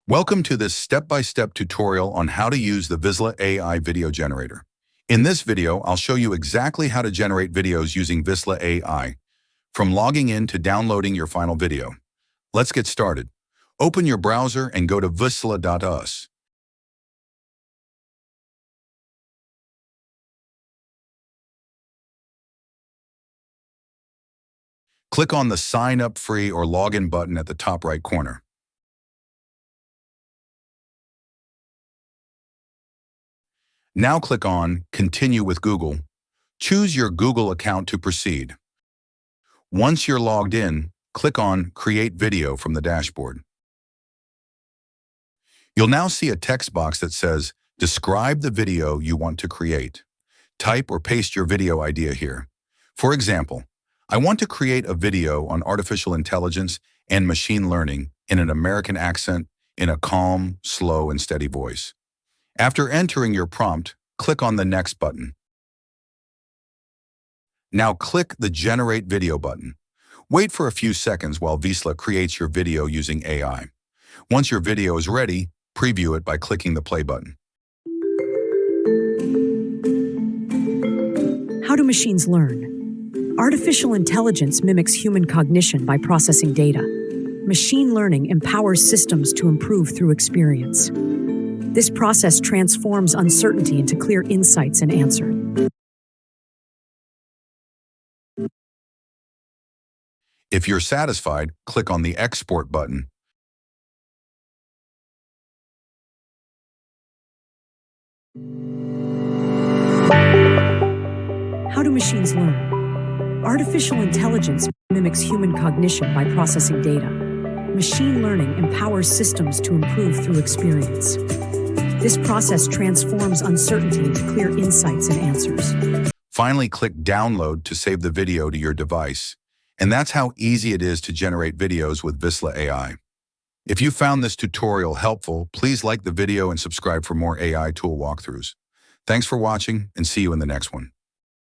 Welcome to this step-by-step tutorial on how to use the Visla AI video generator. In this video, I'll show you exactly how to generate videos using Visla AI, from logging in to downloading your final video. Let's get started. Open your browser and go to visla.us. Click on the Sign Up Free or Login button at the top right corner. Now click on Continue with Google. Choose your Google account to proceed. Once you're logged in, click on Create Video from the dashboard. You'll now see a text box that says, Describe the video you want to create. Type or paste your video idea here. For example, I want to create a video on artificial intelligence and machine learning in an American accent in a calm, slow, and steady voice. After entering your prompt, click on the Next button. Now click the Generate Video button. Wait for a few seconds while Visla creates your video using AI. Once your video is ready, preview it by clicking the Play button. How do machines learn? Artificial intelligence mimics human cognition by processing data. Machine learning empowers systems to improve through experience. This process transforms uncertainty into clear insights and answers. If you're satisfied, click on the Export button. How do machines learn? Artificial intelligence mimics human cognition by processing data. Machine learning empowers systems to improve through experience. This process transforms uncertainty into clear insights and answers. Finally, click Download to save the video to your device. And that's how easy it is to generate videos with Visla AI. If you found this tutorial helpful, please like the video and subscribe for more AI tool walkthroughs. Thanks for watching, and see you in the next one.